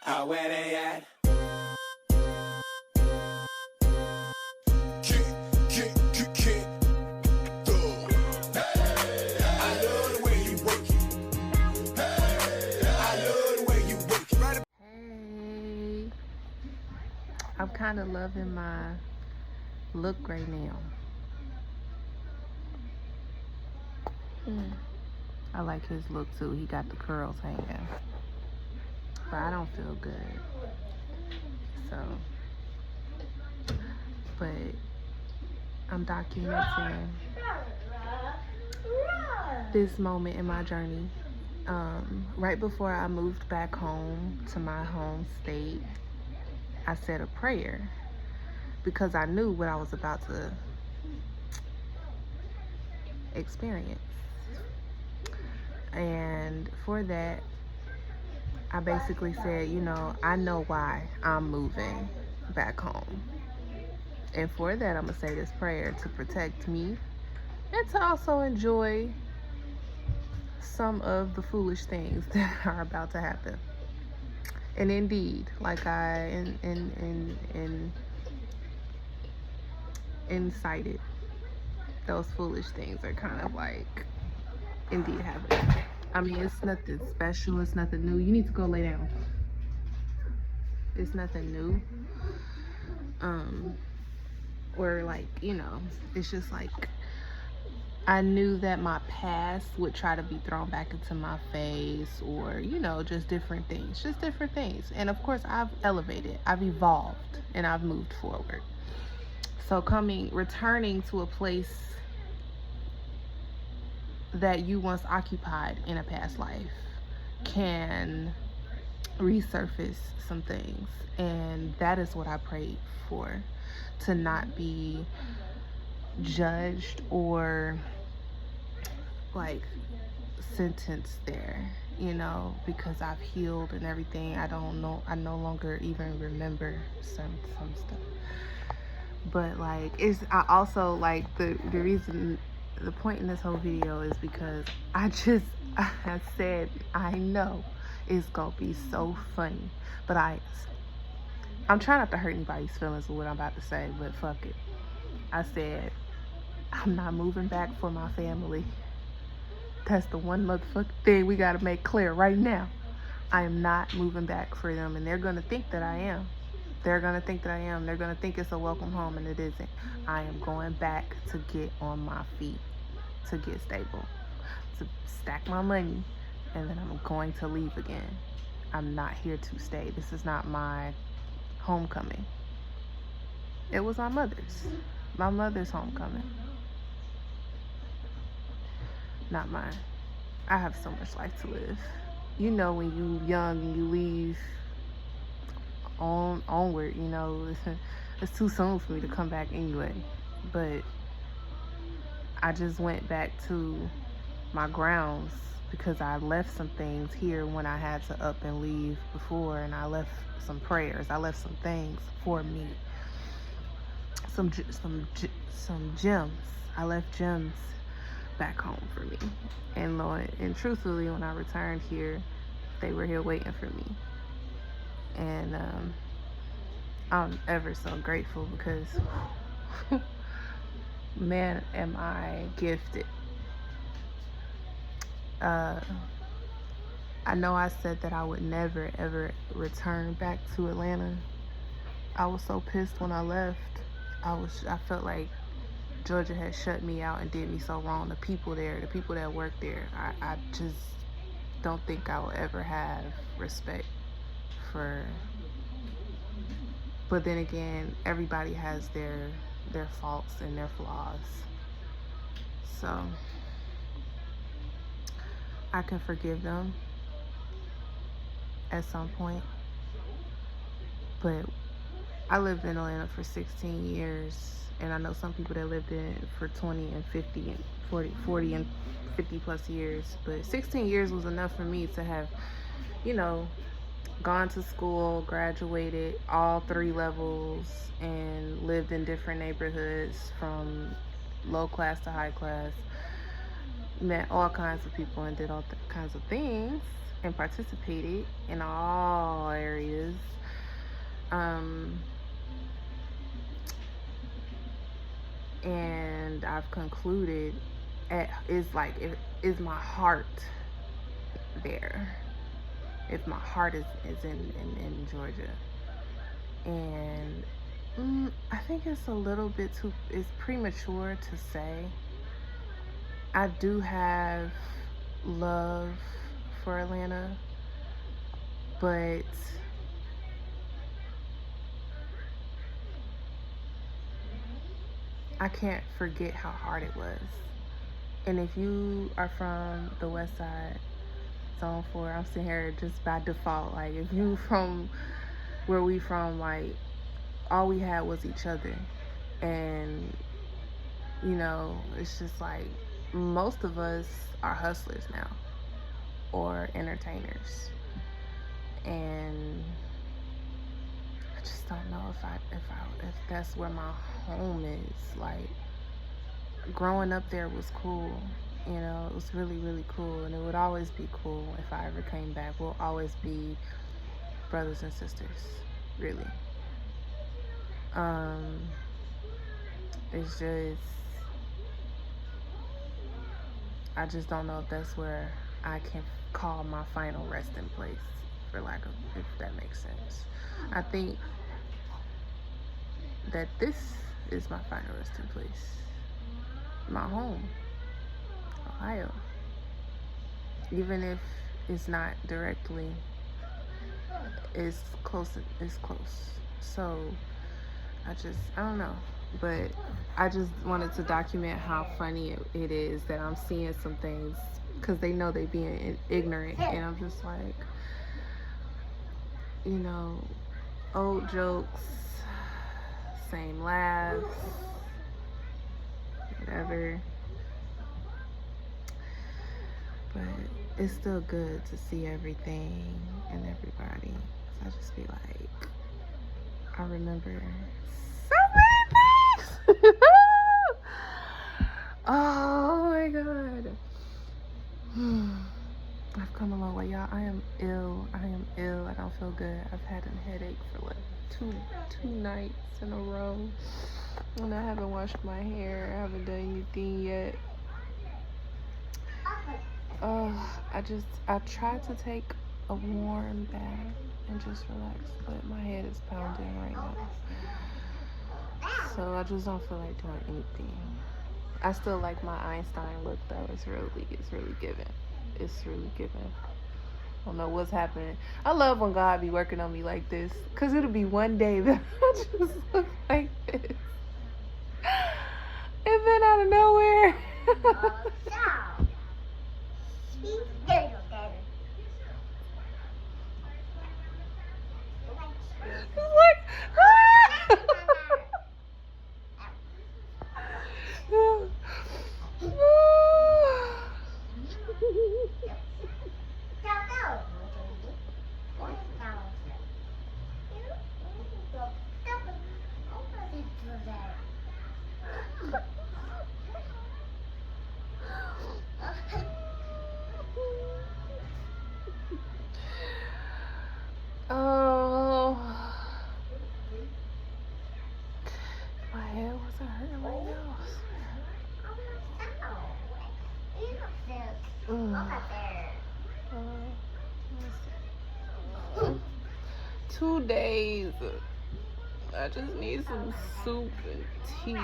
Out where they at? Hey, I'm kind of loving my look right now. I like his look too. He got the curls hanging, but I don't feel good. So, but I'm documenting this moment in my journey. Right before I moved back home to my home state, I said a prayer because I knew what I was about to experience. And for that, I basically said, I know why I'm moving back home. And for that, I'm going to say this prayer to protect me and to also enjoy some of the foolish things that are about to happen. And indeed, like I incited, those foolish things are kind of like indeed happening. I mean, it's nothing special, it's nothing new. You need to go lay down. It's nothing new. Or like, it's just like I knew that my past would try to be thrown back into my face, or just different things. And of course, I've elevated, I've evolved, and I've moved forward. So returning to a place that you once occupied in a past life can resurface some things, and that is what I prayed for, to not be judged or like sentenced there, because I've healed and everything. I no longer even remember some stuff. But like, I also like the reason, the point in this whole video is because I said, I know it's gonna be so funny, but I'm trying not to hurt anybody's feelings with what I'm about to say, but fuck it. I said, I'm not moving back for my family. That's the one motherfucking thing we gotta make clear right now. I am not moving back for them, and they're gonna think that I am. They're gonna think it's a welcome home, and it isn't. I am going back to get on my feet, to get stable, to stack my money, and then I'm going to leave again. I'm not here to stay. This is not my homecoming. It was my mother's homecoming, not mine. I have so much life to live. When you young and you leave onward, it's too soon for me to come back anyway. But I just went back to my grounds because I left some things here when I had to up and leave before, and I left some prayers. I left some things for me. Some gems. I left gems back home for me. And truthfully, when I returned here, they were here waiting for me. And I'm ever so grateful because man, am I gifted. I know I said that I would never ever return back to Atlanta. I was so pissed when I left. I felt like Georgia had shut me out and did me so wrong. The people that work there, I just don't think I will ever have respect for. But then again, everybody has their faults and their flaws. So I can forgive them at some point. But I lived in Atlanta for 16 years, and I know some people that lived in it for 20 and 50 and 40 and 50 plus years. But 16 years was enough for me to have, gone to school, graduated all 3 levels, and lived in different neighborhoods from low class to high class. Met all kinds of people and did all kinds of things and participated in all areas I've concluded is like, is my heart there? If my heart is in Georgia. And I think it's a little bit it's premature to say. I do have love for Atlanta, but I can't forget how hard it was. And if you are from the West Side, Zone 4, I'm sitting here just by default. Like, if you from where we from, like, all we had was each other. And, you know, it's just like, most of us are hustlers now, or entertainers. And I just don't know if that's where my home is. Like, growing up there was cool. You know, it was really, really cool, and it would always be cool if I ever came back. We'll always be brothers and sisters, really. It's just, I just don't know if that's where I can call my final resting place, for lack of, if that makes sense. I think that this is my final resting place, my home, Ohio. Even if it's not directly, it's close. So I don't know. But I just wanted to document how funny it is that I'm seeing some things, because they know they being ignorant, and I'm just like, you know, old jokes, same laughs, whatever. But it's still good to see everything and everybody. So I just be like, I remember so many things. Oh my God. I've come a long way, y'all. I am ill. I don't feel good. I've had a headache for like two nights in a row. And I haven't washed my hair. I haven't done anything yet. I tried to take a warm bath and just relax, but my head is pounding right now. So I just don't feel like doing anything. I still like my Einstein look though. It's really giving. It's really giving. I don't know what's happening. I love when God be working on me like this, because it'll be one day that I just look like this. And then out of nowhere. Oh, my head wasn't hurting right now. 2 days. I just need some soup and tea.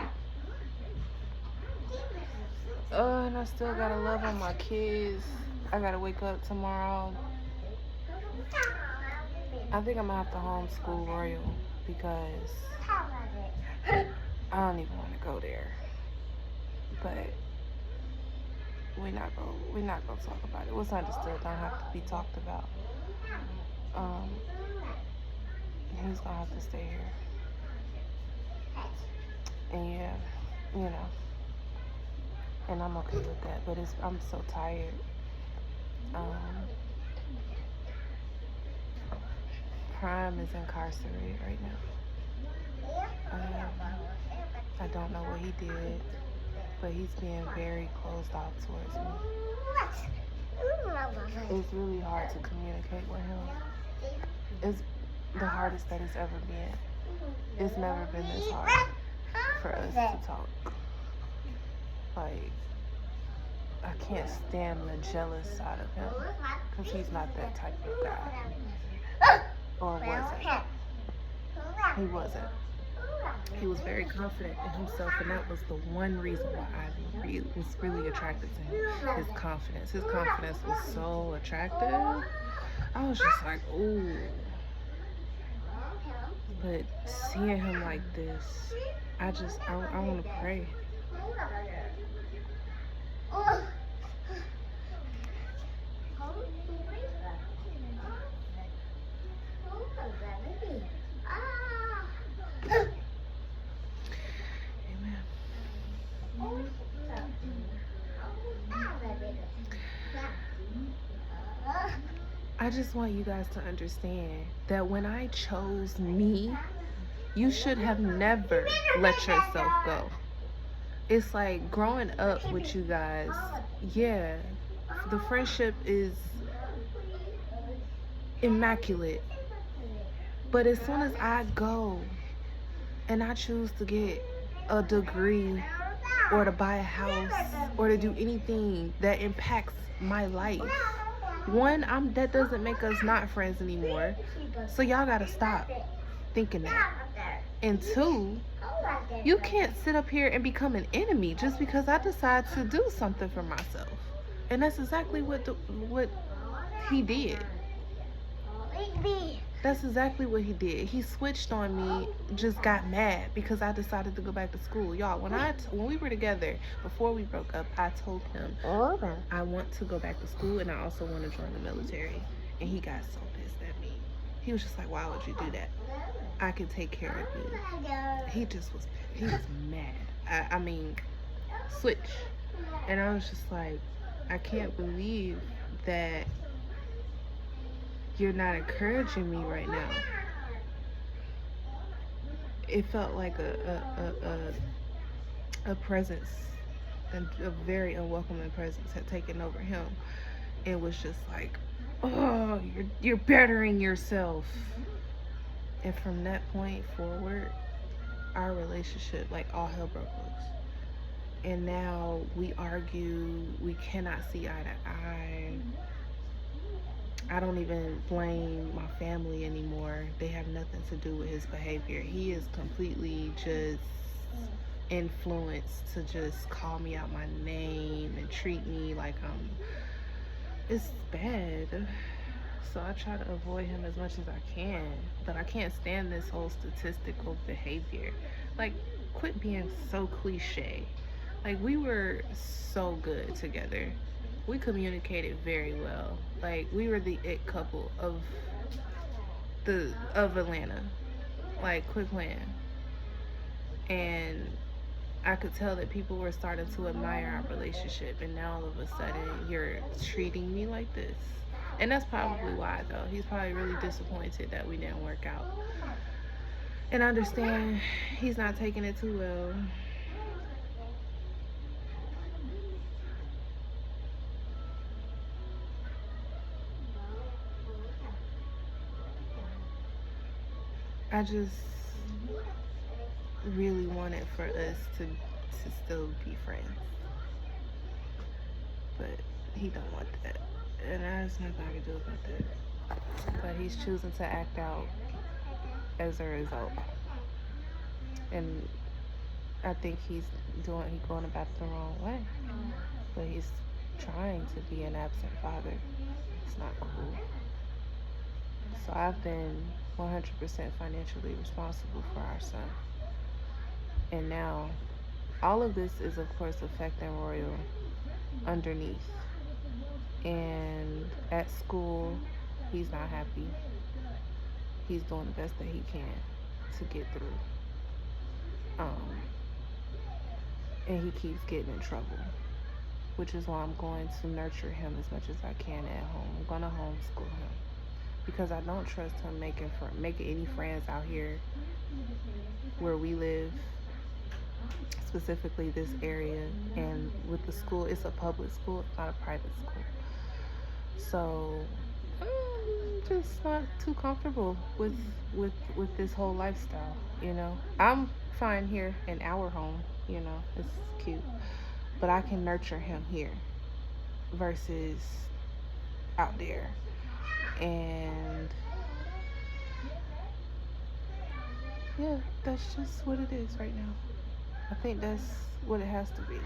And I still gotta love on my kids. I gotta wake up tomorrow. I think I'm gonna have to homeschool Royal, because I don't even want to go there. But we're not gonna talk about it. What's understood don't have to be talked about. He's gonna have to stay here. And yeah, you know. And I'm okay with that. But I'm so tired. Prime is incarcerated right now. I don't know what he did, but he's being very closed off towards me. It's really hard to communicate with him. It's the hardest that it's ever been. It's never been this hard for us to talk. Like, I can't stand the jealous side of him because he's not that type of guy. Or wasn't. He wasn't. He was very confident in himself, and that was the one reason why I was really attracted to him. His confidence. His confidence was so attractive. I was just like, ooh. But seeing him like this, I want to pray. I just want you guys to understand that when I chose me, you should have never let yourself go. It's like growing up with you guys, yeah, the friendship is immaculate. But as soon as I go and I choose to get a degree or to buy a house or to do anything that impacts my life, one, that doesn't make us not friends anymore. So y'all gotta stop thinking that. And two, you can't sit up here and become an enemy just because I decide to do something for myself. And that's exactly what he did. That's exactly what he did. He switched on me, just got mad because I decided to go back to school. Y'all, when we were together, before we broke up, I told him I want to go back to school and I also want to join the military. And he got so pissed at me. He was just like, why would you do that? I can take care of you. He was mad. I mean, switch. And I was just like, I can't believe that you're not encouraging me right now. It felt like a presence, a very unwelcoming presence had taken over him. It was just like, oh, you're bettering yourself. And from that point forward, our relationship, like, all hell broke loose. And now we argue, we cannot see eye to eye. I don't even blame my family anymore. They have nothing to do with his behavior. He is completely just influenced to just call me out my name and treat me like it's bad. So I try to avoid him as much as I can, but I can't stand this whole statistical behavior. Like, quit being so cliche. Like, we were so good together. We communicated very well. Like, we were the it couple of Atlanta. Like, quit playing. And I could tell that people were starting to admire our relationship, and now all of a sudden you're treating me like this. And that's probably why, though. He's probably really disappointed that we didn't work out. And I understand he's not taking it too well. I just really wanted for us to still be friends. But he don't want that. And there's nothing I can do about that. But he's choosing to act out as a result. And I think he's going about it the wrong way. But he's trying to be an absent father. It's not cool. So I've been 100% financially responsible for our son. And now, all of this is, of course, affecting Royal underneath. And at school, he's not happy. He's doing the best that he can to get through. And he keeps getting in trouble, which is why I'm going to nurture him as much as I can at home. I'm going to homeschool him because I don't trust him making any friends out here where we live, specifically this area. And with the school, it's a public school, it's not a private school. So I'm just not too comfortable with this whole lifestyle, you know. I'm fine here in our home, you know, it's cute. but I can nurture him here versus out there. And yeah, that's just what it is right now. I think that's what it has to be.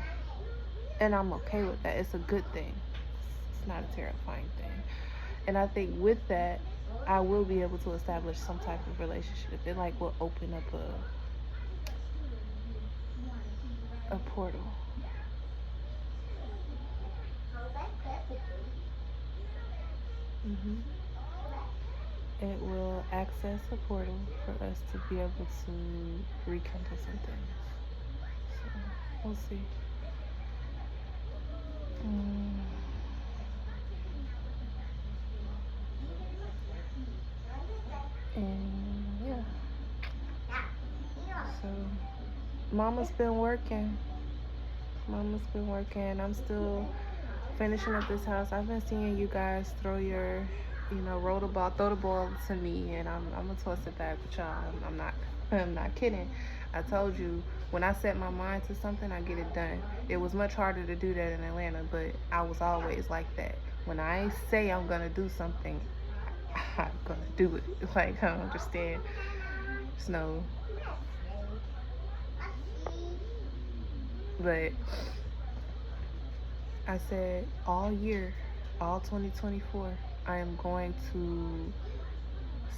And I'm okay with that. It's a good thing. It's not a terrifying thing. And I think with that, I will be able to establish some type of relationship. It like will open up a portal. hmm It will access a portal for us to be able to rekindle some things. So we'll see. And yeah. So Mama's been working. I'm still finishing up this house. I've been seeing you guys throw your, roll the ball, throw the ball to me, and I'm gonna toss it back with y'all. I'm not kidding. I told you when I set my mind to something, I get it done. It was much harder to do that in Atlanta, but I was always like that. When I say I'm gonna do something, I'm gonna do it. Like, I don't understand. Snow. But I said all year, all 2024, I am going to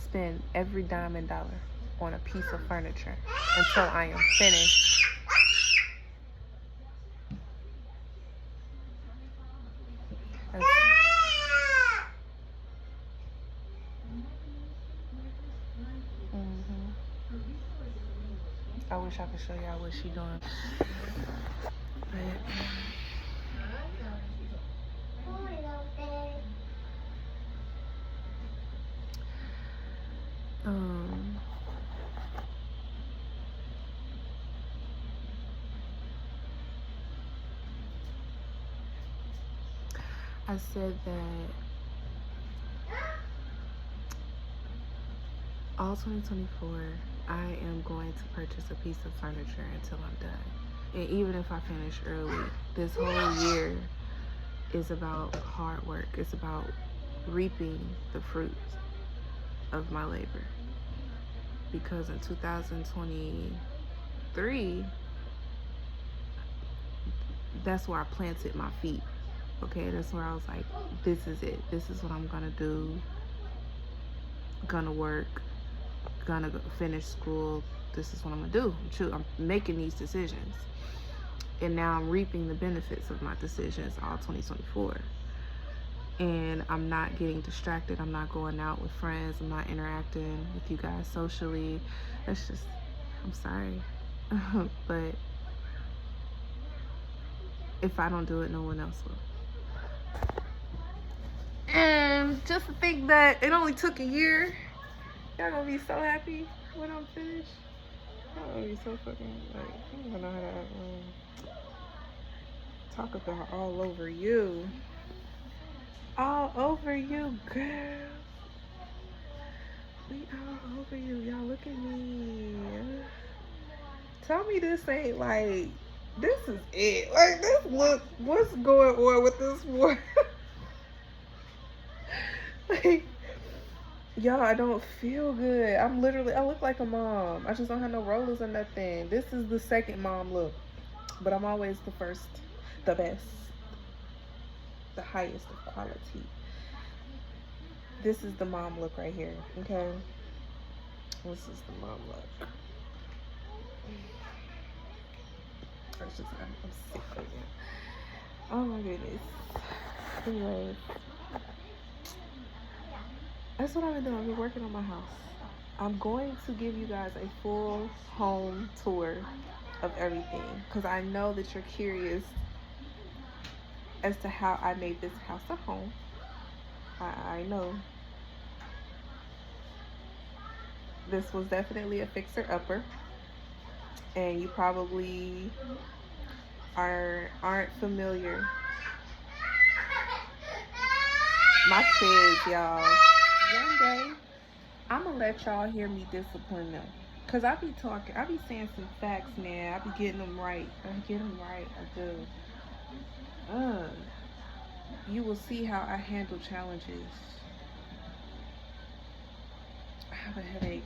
spend every dime and dollar on a piece of furniture until I am finished. I wish I could show y'all what she doing. I said that all 2024, I am going to purchase a piece of furniture until I'm done. And even if I finish early, this whole year is about hard work. It's about reaping the fruits of my labor. Because in 2023, that's where I planted my feet. Okay, that's where I was like, this is it. This is what I'm gonna do. Gonna work. Gonna finish school. This is what I'm gonna do. I'm making these decisions. And now I'm reaping the benefits of my decisions all 2024. And I'm not getting distracted. I'm not going out with friends. I'm not interacting with you guys socially. That's just, I'm sorry. But if I don't do it, no one else will. And just to think that it only took a year, y'all gonna be so happy when I'm finished. Y'all gonna be so fucking, like, I don't even know how to talk about all over you. All over you, girl. We all over you. Y'all look at me. Tell me this ain't like, this is it. Like, this look, what's going on with this one? Like, y'all, I don't feel good. I look like a mom. I just don't have no rollers or nothing. This is the second mom look. But I'm always the first, the best, the highest of quality. This is the mom look right here, okay? This is the mom look. I'm sick of it. Oh my goodness. Anyways. That's what I've been doing. I've been working on my house. I'm going to give you guys a full home tour of everything because I know that you're curious as to how I made this house a home. I know. This was definitely a fixer-upper. And you probably aren't familiar. My kids, y'all. One day, I'm gonna let y'all hear me discipline them. Cause I be saying some facts, man. I be getting them right. I do. You will see how I handle challenges. I have a headache.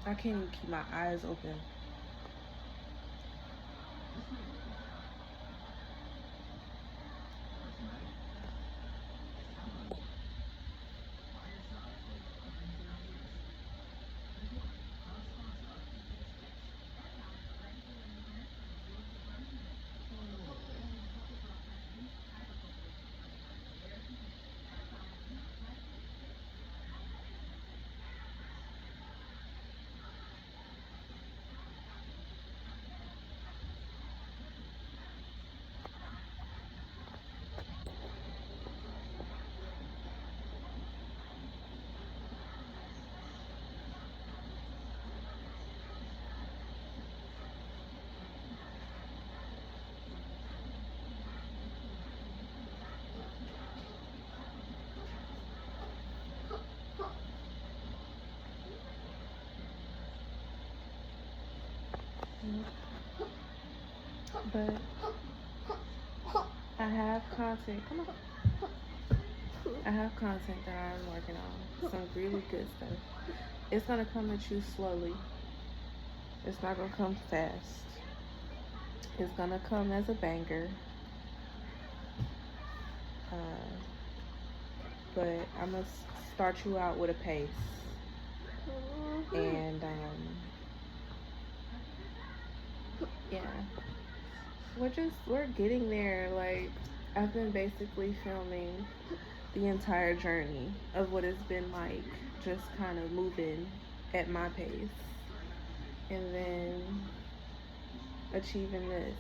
I can't even keep my eyes open. But I have content. Come on. I have content that I'm working on. Some really good stuff. It's gonna come at you slowly. It's not gonna come fast. It's gonna come as a banger. But I'm gonna start you out with a pace. And yeah. We're getting there. Like, I've been basically filming the entire journey of what it's been like, just kind of moving at my pace and then achieving this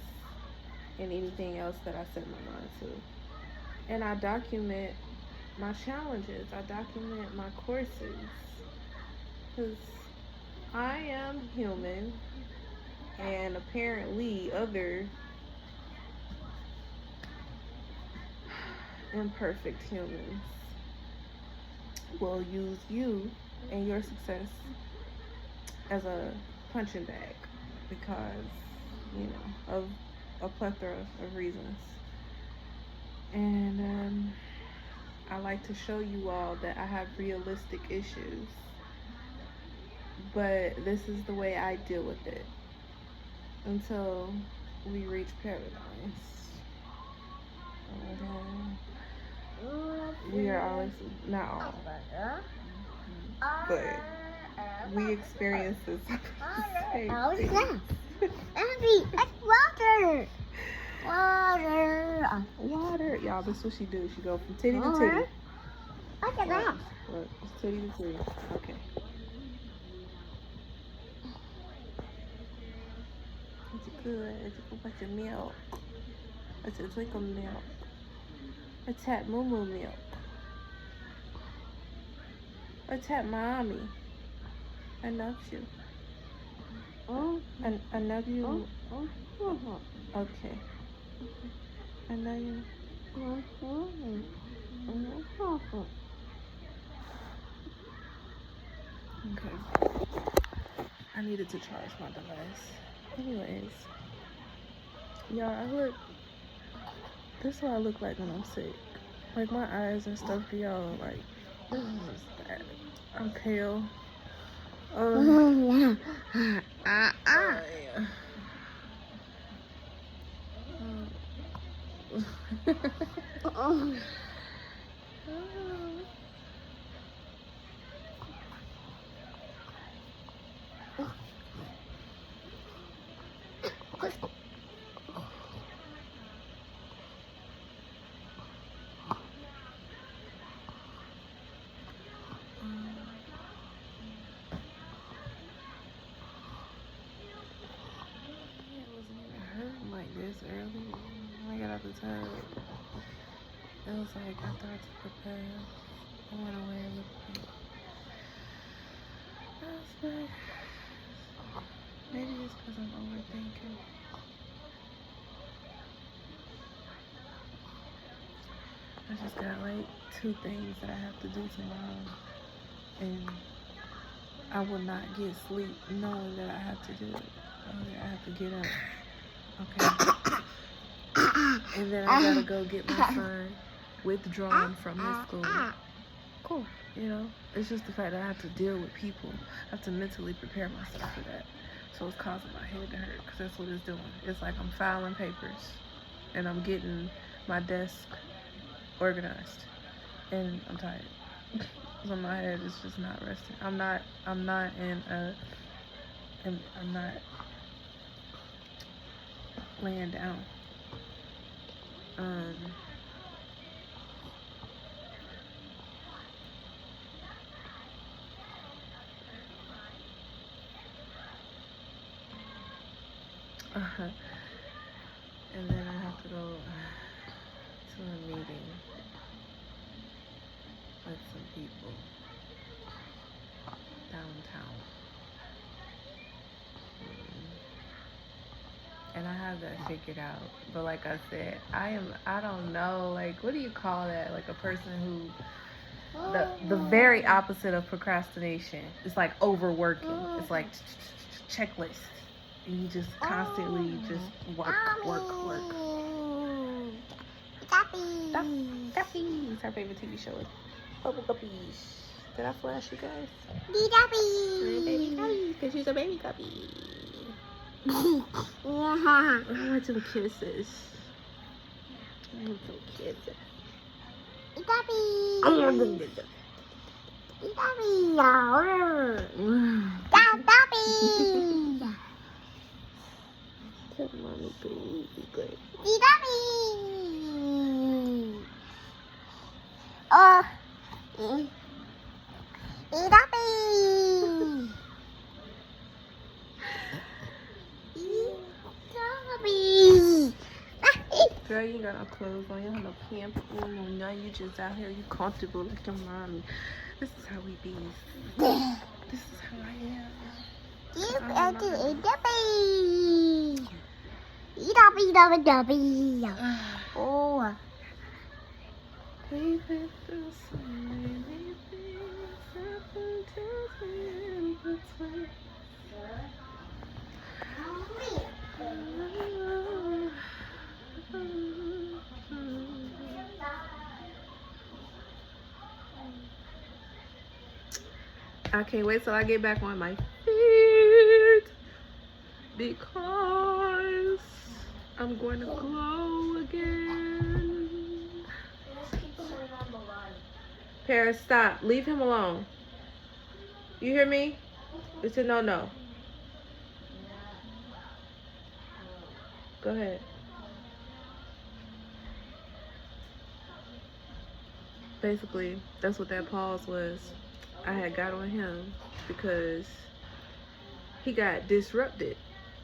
and anything else that I set my mind to. And I document my challenges, I document my courses, because I am human, and apparently other imperfect humans will use you and your success as a punching bag because, you know, of a plethora of reasons. And I like to show you all that I have realistic issues, but this is the way I deal with it until we reach paradise. We are always, not all, but we experience this same thing. That's water. Water. Water. Y'all, this is what she do. She go from titty to titty. Look at that. Look, it's titty to titty. Okay. It's good. It's a bunch of milk. It's a drink of milk. It's that moo moo milk. It's that mommy. I love you. I love you. Okay. I love you. Okay. I needed to charge my device. Anyways. Y'all, this is what I look like when I'm sick. Like, my eyes and stuff for y'all, like, this is bad. I'm pale. Yeah. Early when I got out the tub, it was like after I took a bath, I went away with me. I was like, maybe it's because I'm overthinking. I just got like 2 things that I have to do tomorrow, and I will not get sleep knowing that I have to do it. I have to get up. Okay. And then I gotta go get my son withdrawn from his school. Cool. You know, it's just the fact that I have to deal with people. I have to mentally prepare myself for that. So it's causing my head to hurt because that's what it's doing. It's like I'm filing papers and I'm getting my desk organized, and I'm tired. So my head is just not resting. I'm not laying down. And then I have to go to a meeting with some people downtown. And I have that figured out. But like I said, I don't know, like, what do you call that? Like a person who, the very opposite of procrastination. It's like overworking. It's like checklist. And you just constantly just work. Duffy. It's our favorite TV show. Bubble Guppies. Did I flash you guys? Baby Guppy. Because she's a baby guppy. I want some kisses. I want some kisses. Tell mommy be good. Girl, you ain't got no clothes on, you don't have no pants on, no nothing. You just out here, you comfortable like your mommy. This is how we be. This is how I am. Oh. We've been through so many things, nothing tells me in between. I can't wait till I get back on my feet because I'm going to glow again. Paris, stop. Leave him alone. You hear me? It's a no. Go ahead. Basically, that's what that pause was. I had got on him because he got disrupted.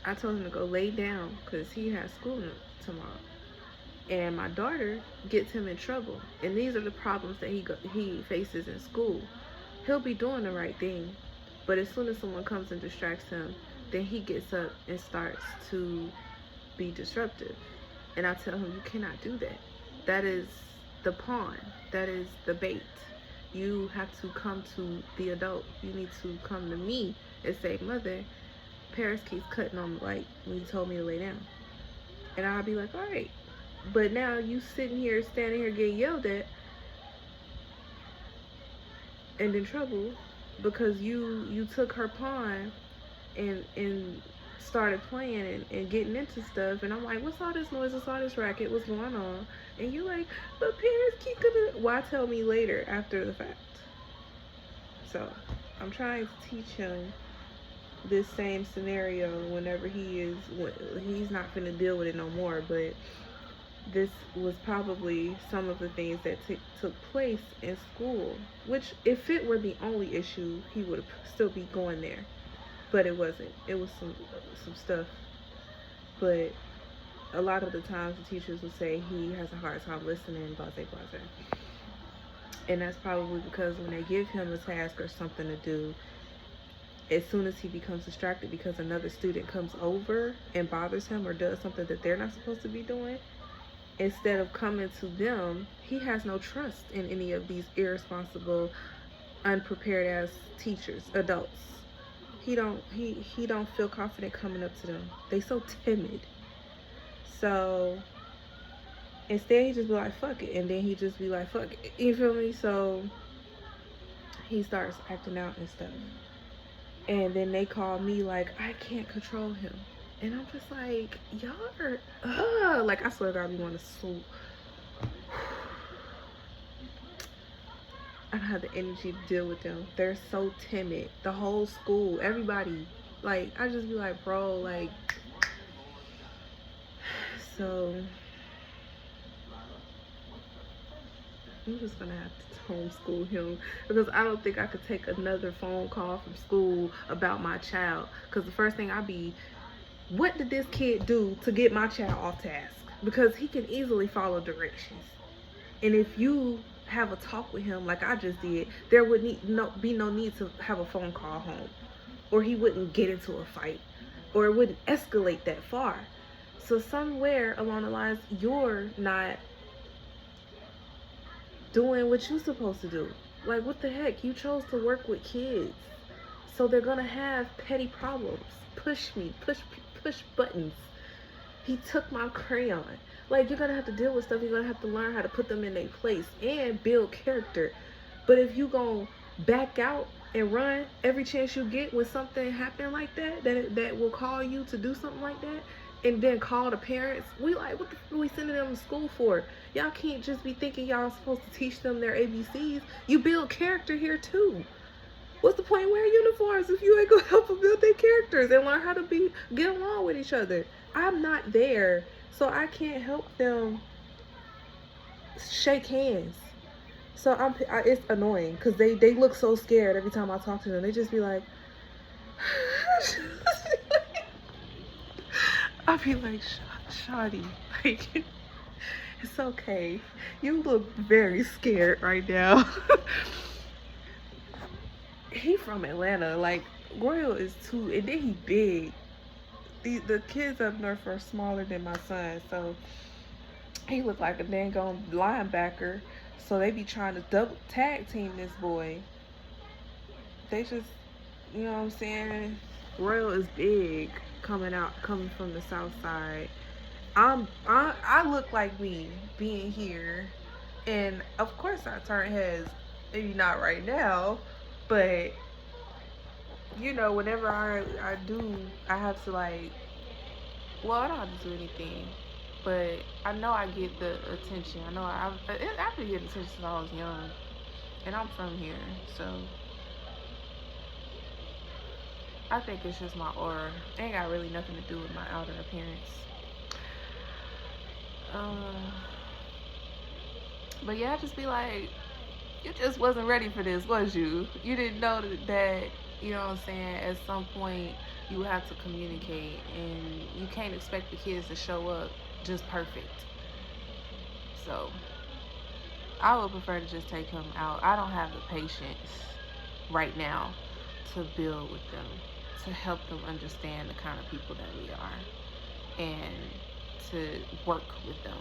I told him to go lay down because he has school tomorrow. And my daughter gets him in trouble. And these are the problems that he faces in school. He'll be doing the right thing, but as soon as someone comes and distracts him, then he gets up and starts to be disruptive. And I tell him, you cannot do that. That is the pawn. That is the bait. You have to come to the adult. You need to come to me and say, Mother, Paris keeps cutting on the light when you told me to lay down. And I'll be like, all right. But now you standing here getting yelled at and in trouble because you took her pawn and started playing and getting into stuff. And I'm like, what's all this noise? What's all this racket? What's going on? And you like, but Paris keep gonna. Why tell me later after the fact? So I'm trying to teach him this same scenario whenever he's not gonna deal with it no more. But this was probably some of the things that took place in school, which if it were the only issue, he would still be going there. But it wasn't. It was some stuff. But a lot of the times the teachers would say he has a hard time listening, blah, blah, blah. And that's probably because when they give him a task or something to do, as soon as he becomes distracted because another student comes over and bothers him or does something that they're not supposed to be doing, instead of coming to them, he has no trust in any of these irresponsible, unprepared ass teachers, adults. He don't feel confident coming up to them. They so timid. So Instead, he just be like, fuck it. And then he just be like, fuck it. You feel me? So he starts acting out and stuff. And then they call me like, I can't control him. And I'm just like, y'all are, like, I swear to God, I be wanting to swoop. I don't have the energy to deal with them. They're so timid. The whole school, everybody. Like, I just be like, bro, like, so I'm just gonna have to homeschool him because I don't think I could take another phone call from school about my child. Because the first thing I'd be, what did this kid do to get my child off task? Because he can easily follow directions. And if you have a talk with him like I just did, there would be no need to have a phone call home. Or he wouldn't get into a fight. Or it wouldn't escalate that far. So somewhere along the lines, you're not doing what you're supposed to do. Like, what the heck? You chose to work with kids. So they're gonna have petty problems. Push buttons. He took my crayon. Like, you're gonna have to deal with stuff. You're gonna have to learn how to put them in their place and build character. But if you gonna back out and run every chance you get when something happen like that will call you to do something like that, and then call the parents, we like, what the fuck are we sending them to school for? Y'all can't just be thinking y'all supposed to teach them their ABCs. You build character here too. What's the point wearing uniforms if you ain't gonna help them build their characters and learn how to get along with each other? I'm not there, so I can't help them shake hands. So it's annoying because they look so scared every time I talk to them. They just be like, I'll be like, Shawty, like, it's okay. You look very scared right now. He from Atlanta. Like, Royal is too, and then he big. The kids up north are smaller than my son, so he look like a dang on linebacker. So they be trying to double tag team this boy. They just, you know what I'm saying? Royal is big coming from the south side. I look like me being here, and of course I turn heads. Maybe not right now, but you know, whenever I have to, like, well, I don't have to do anything, but I know I get the attention. I know I've been getting attention since I was young, and I'm from here, so I think it's just my aura. It ain't got really nothing to do with my outer appearance. But yeah, I just be like, you just wasn't ready for this, was you? You didn't know that, you know what I'm saying, at some point you have to communicate, and you can't expect the kids to show up just perfect. So I would prefer to just take him out. I don't have the patience right now to build with them, to help them understand the kind of people that we are, and to work with them.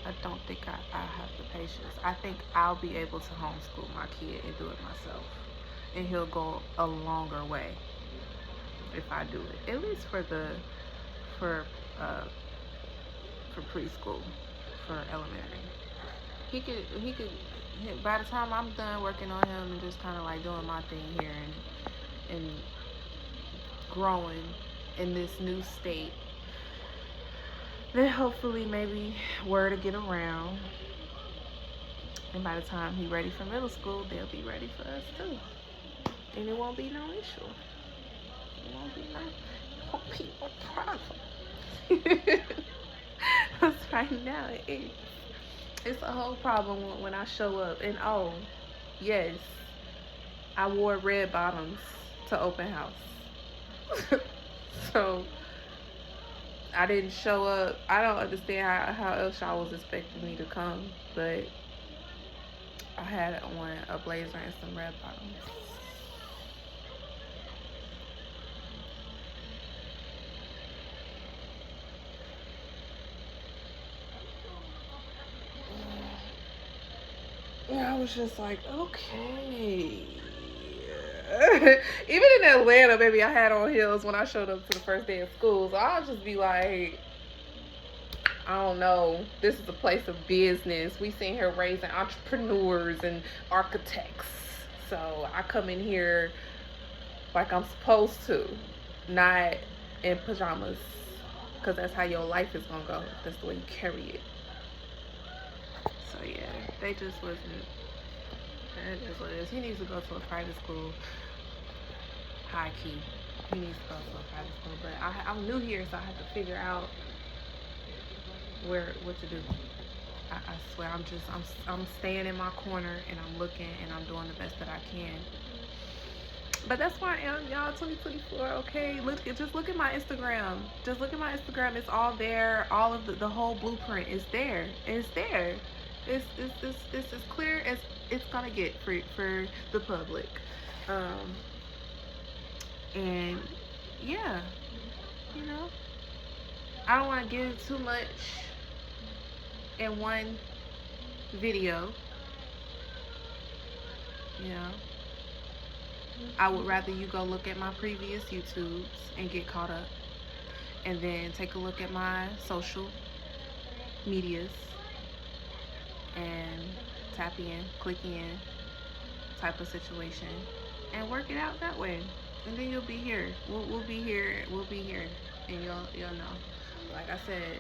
I don't think I have the patience. I think I'll be able to homeschool my kid and do it myself, and he'll go a longer way if I do it. At least for preschool, for elementary. He could. By the time I'm done working on him and just kind of like doing my thing here and growing in this new state, then hopefully maybe word to get around, and by the time he's ready for middle school, they'll be ready for us too, and it won't be no issue. It won't be no problem. Because right now it's a whole problem when I show up, and oh yes, I wore red bottoms to open house. So I didn't show up. I don't understand how else y'all was expecting me to come, but I had on a blazer and some red bottoms. Yeah, I was just like, okay. Even in Atlanta, baby, I had on heels when I showed up to the first day of school. So I'll just be like, I don't know, this is a place of business. We seen here raising entrepreneurs and architects. So I come in here like I'm supposed to, not in pajamas. Because that's how your life is going to go. That's the way you carry it. So yeah, they just wasn't. That is what it is. He needs to go to a private school. High key. He needs to go to a private school. But I'm new here, so I have to figure out what to do. I swear, I'm staying in my corner and I'm looking and I'm doing the best that I can. But that's why I am, y'all. 2024. Okay, just look at my Instagram. Just look at my Instagram. It's all there. All of the whole blueprint is there. It's there. It's as clear as it's gonna get for the public. And yeah, you know, I don't want to give too much in one video. You know, I would rather you go look at my previous YouTubes and get caught up, and then take a look at my social medias and tap in, click in type of situation, and work it out that way. And then you'll be here. We'll be here. We'll be here, and you'll know. Like I said,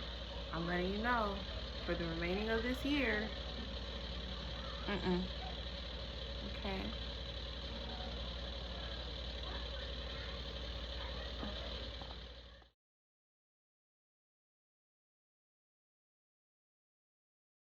I'm letting you know for the remaining of this year. Okay.